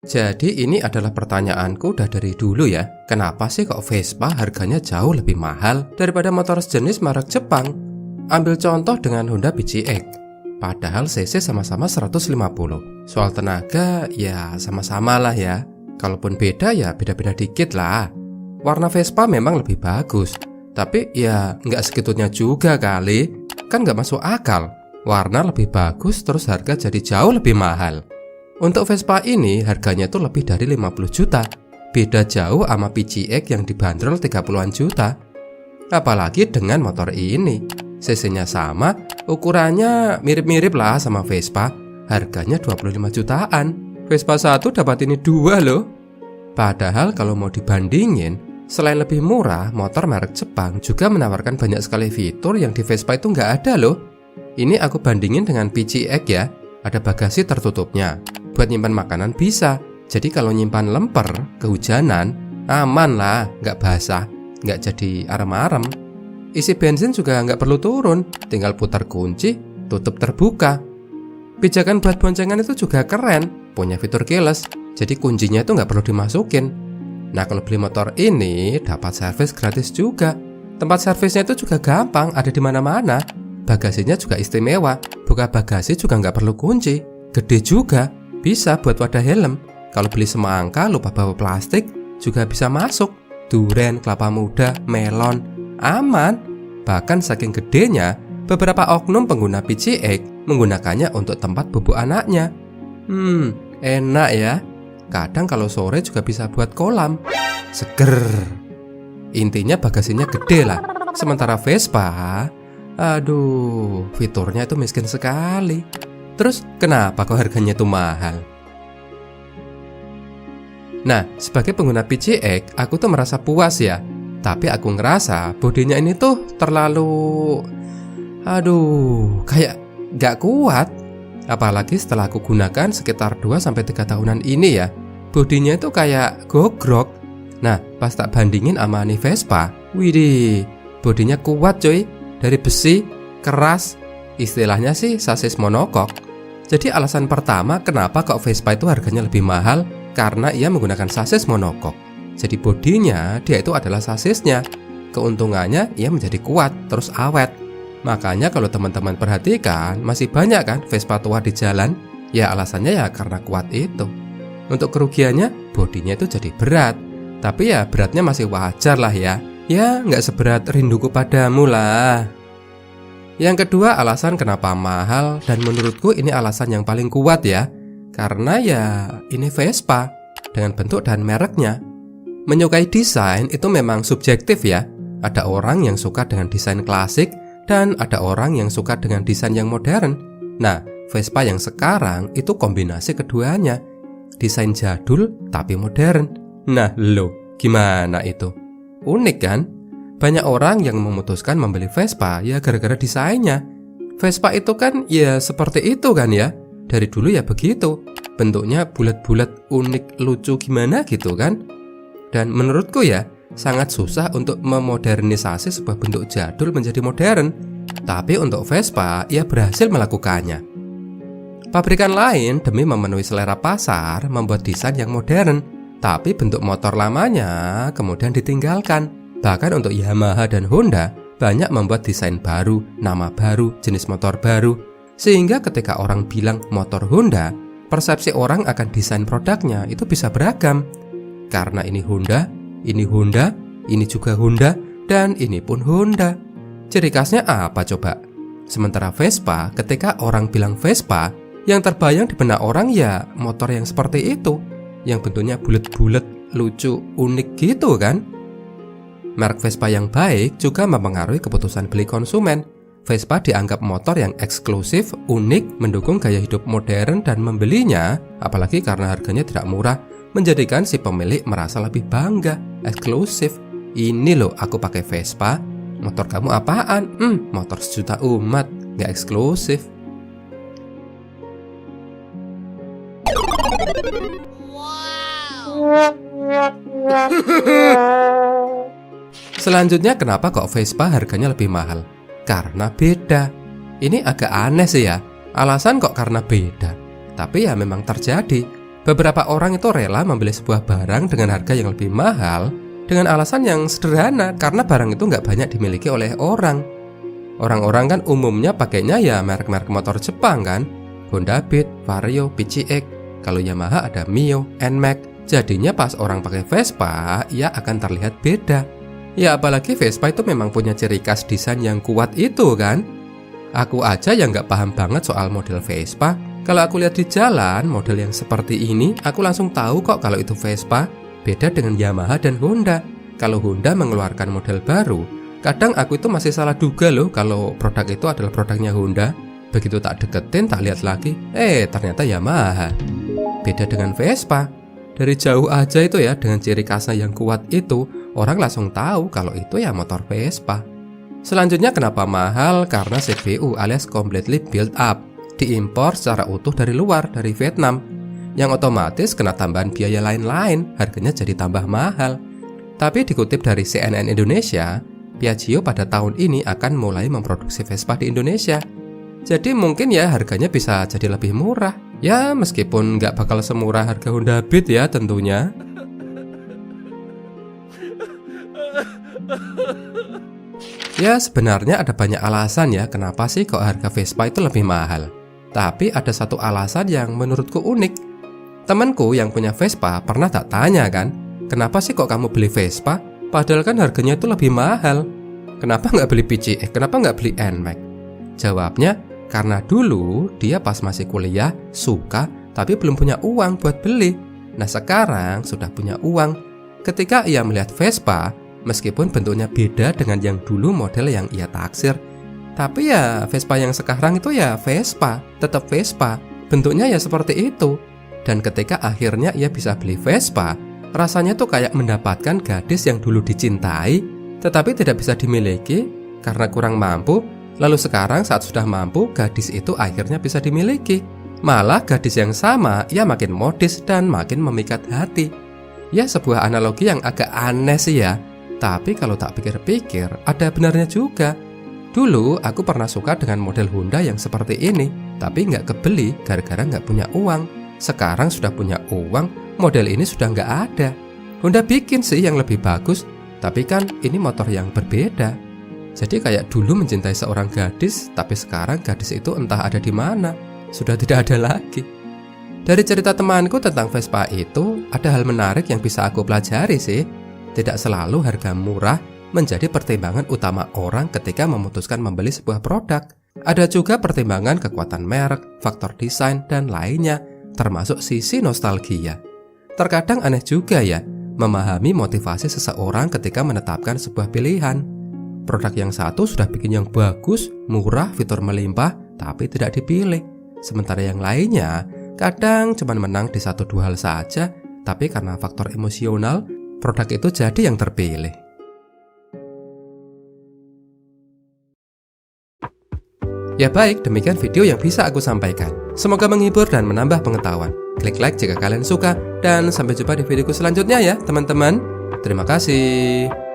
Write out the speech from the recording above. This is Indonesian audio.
Jadi ini adalah pertanyaanku udah dari dulu ya. Kenapa sih kok Vespa harganya jauh lebih mahal daripada motor sejenis merek Jepang? Ambil contoh dengan Honda PCX. Padahal cc sama-sama 150. Soal tenaga ya sama-sama lah ya. Kalaupun beda ya beda-beda dikit lah. Warna Vespa memang lebih bagus, tapi ya nggak segitunya juga kali. Kan nggak masuk akal. Warna lebih bagus terus harga jadi jauh lebih mahal. Untuk Vespa ini harganya tuh lebih dari 50 juta. Beda jauh sama PCX yang dibanderol 30-an juta. Apalagi dengan motor ini. CC-nya sama, ukurannya mirip-mirip lah sama Vespa. Harganya 25 jutaan. Vespa 1 dapat ini 2 loh. Padahal kalau mau dibandingin, selain lebih murah, motor merek Jepang juga menawarkan banyak sekali fitur yang di Vespa itu nggak ada loh. Ini aku bandingin dengan PCX ya. Ada bagasi tertutupnya. Buat nyimpan makanan bisa. Jadi kalau nyimpan lemper, kehujanan, aman lah, nggak basah, nggak jadi arem-arem. Isi bensin juga nggak perlu turun, tinggal putar kunci, tutup terbuka. Pijakan buat boncengan itu juga keren, punya fitur keyless, jadi kuncinya itu nggak perlu dimasukin. Nah kalau beli motor ini dapat servis gratis juga. Tempat servisnya itu juga gampang, ada di mana-mana. Bagasinya juga istimewa, buka bagasi juga nggak perlu kunci, gede juga. Bisa buat wadah helm. Kalau beli semangka lupa bawa plastik juga bisa masuk. Duren, kelapa muda, melon, aman. Bahkan saking gedenya, beberapa oknum pengguna PCX menggunakannya untuk tempat bubuk anaknya. Enak ya. Kadang kalau sore juga bisa buat kolam. Seger. Intinya bagasinya gede lah. Sementara Vespa, aduh, fiturnya itu miskin sekali. Terus kenapa kok harganya itu mahal? Nah, sebagai pengguna PCX, aku tuh merasa puas ya. Tapi aku ngerasa bodinya ini tuh terlalu, kayak gak kuat. Apalagi setelah aku gunakan sekitar 2-3 tahunan ini ya. Bodinya itu kayak gogrok. Nah, pas tak bandingin sama nih Vespa, widih, bodinya kuat coy. Dari besi, keras. Istilahnya sih sasis monokok. Jadi alasan pertama kenapa kok Vespa itu harganya lebih mahal, karena ia menggunakan sasis monokok. Jadi bodinya dia itu adalah sasisnya. Keuntungannya ia menjadi kuat terus awet. Makanya kalau teman-teman perhatikan masih banyak kan Vespa tua di jalan. Ya alasannya ya karena kuat itu. Untuk kerugiannya bodinya itu jadi berat. Tapi ya beratnya masih wajar lah ya. Ya nggak seberat rinduku padamu lah. Yang kedua alasan kenapa mahal, dan menurutku ini alasan yang paling kuat ya. Karena ya ini Vespa dengan bentuk dan mereknya. Menyukai desain itu memang subjektif ya. Ada orang yang suka dengan desain klasik dan ada orang yang suka dengan desain yang modern. Nah, Vespa yang sekarang itu kombinasi keduanya. Desain jadul tapi modern. Nah lo, gimana itu? Unik kan? Banyak orang yang memutuskan membeli Vespa ya gara-gara desainnya. Vespa itu kan ya seperti itu kan ya. Dari dulu ya begitu. Bentuknya bulat-bulat, unik, lucu gimana gitu kan. Dan menurutku ya sangat susah untuk memodernisasi sebuah bentuk jadul menjadi modern. Tapi untuk Vespa ia berhasil melakukannya. Pabrikan lain demi memenuhi selera pasar membuat desain yang modern. Tapi bentuk motor lamanya kemudian ditinggalkan. Bahkan untuk Yamaha dan Honda banyak membuat desain baru, nama baru, jenis motor baru. Sehingga ketika orang bilang motor Honda, persepsi orang akan desain produknya itu bisa beragam. Karena ini Honda, ini juga Honda, dan ini pun Honda. Ciri khasnya apa coba? Sementara Vespa, ketika orang bilang Vespa, yang terbayang di benak orang ya motor yang seperti itu, yang bentuknya bulat-bulat, lucu, unik gitu kan. Merek Vespa yang baik juga mempengaruhi keputusan beli konsumen. Vespa dianggap motor yang eksklusif, unik, mendukung gaya hidup modern, dan membelinya, apalagi karena harganya tidak murah, menjadikan si pemilik merasa lebih bangga, eksklusif. Ini loh aku pakai Vespa. Motor kamu apaan? Motor sejuta umat, gak eksklusif. Selanjutnya kenapa kok Vespa harganya lebih mahal? Karena beda. Ini agak aneh sih ya. Alasan kok karena beda. Tapi ya memang terjadi. Beberapa orang itu rela membeli sebuah barang dengan harga yang lebih mahal dengan alasan yang sederhana, karena barang itu nggak banyak dimiliki oleh orang. Orang-orang kan umumnya pakainya ya merek-merek motor Jepang kan, Honda Beat, Vario, PCX. Kalau Yamaha ada Mio, NMAX. Jadinya pas orang pakai Vespa, ya akan terlihat beda. Ya apalagi Vespa itu memang punya ciri khas desain yang kuat itu kan. Aku aja yang nggak paham banget soal model Vespa. Kalau aku lihat di jalan model yang seperti ini, aku langsung tahu kok kalau itu Vespa. Beda dengan Yamaha dan Honda. Kalau Honda mengeluarkan model baru, kadang aku itu masih salah duga loh kalau produk itu adalah produknya Honda. Begitu tak deketin, tak lihat lagi, ternyata Yamaha. Beda dengan Vespa. Dari jauh aja itu ya, dengan ciri khasnya yang kuat itu, orang langsung tahu kalau itu ya motor Vespa. Selanjutnya kenapa mahal? Karena CBU alias completely built up, diimpor secara utuh dari luar, dari Vietnam, yang otomatis kena tambahan biaya lain-lain, harganya jadi tambah mahal. Tapi dikutip dari CNN Indonesia, Piaggio pada tahun ini akan mulai memproduksi Vespa di Indonesia. Jadi mungkin ya harganya bisa jadi lebih murah. Ya meskipun nggak bakal semurah harga Honda Beat ya tentunya. Ya sebenarnya ada banyak alasan ya kenapa sih kok harga Vespa itu lebih mahal. Tapi ada satu alasan yang menurutku unik. Temanku yang punya Vespa pernah tak tanya kan, kenapa sih kok kamu beli Vespa? Padahal kan harganya itu lebih mahal. Kenapa nggak beli PCX? Kenapa nggak beli NMAX? Jawabnya, karena dulu dia pas masih kuliah suka tapi belum punya uang buat beli. Nah sekarang sudah punya uang. Ketika ia melihat Vespa, meskipun bentuknya beda dengan yang dulu model yang ia taksir, tapi ya Vespa yang sekarang itu ya Vespa, tetap Vespa, bentuknya ya seperti itu. Dan ketika akhirnya ia bisa beli Vespa, rasanya tuh kayak mendapatkan gadis yang dulu dicintai, tetapi tidak bisa dimiliki karena kurang mampu. Lalu sekarang saat sudah mampu, gadis itu akhirnya bisa dimiliki. Malah gadis yang sama, ia makin modis dan makin memikat hati. Ya sebuah analogi yang agak aneh sih ya. Tapi kalau tak pikir-pikir, ada benarnya juga. Dulu aku pernah suka dengan model Honda yang seperti ini, tapi nggak kebeli gara-gara nggak punya uang. Sekarang sudah punya uang, model ini sudah nggak ada. Honda bikin sih yang lebih bagus, tapi kan ini motor yang berbeda. Jadi kayak dulu mencintai seorang gadis, tapi sekarang gadis itu entah ada di mana, sudah tidak ada lagi. Dari cerita temanku tentang Vespa itu, ada hal menarik yang bisa aku pelajari sih. Tidak selalu harga murah menjadi pertimbangan utama orang ketika memutuskan membeli sebuah produk. Ada juga pertimbangan kekuatan merek, faktor desain, dan lainnya, termasuk sisi nostalgia. Terkadang aneh juga ya, memahami motivasi seseorang ketika menetapkan sebuah pilihan. Produk yang satu sudah bikin yang bagus, murah, fitur melimpah, tapi tidak dipilih. Sementara yang lainnya, kadang cuma menang di 1-2 hal saja, tapi karena faktor emosional, produk itu jadi yang terpilih. Ya baik, demikian video yang bisa aku sampaikan. Semoga menghibur dan menambah pengetahuan. Klik like jika kalian suka, dan sampai jumpa di videoku selanjutnya ya teman-teman. Terima kasih.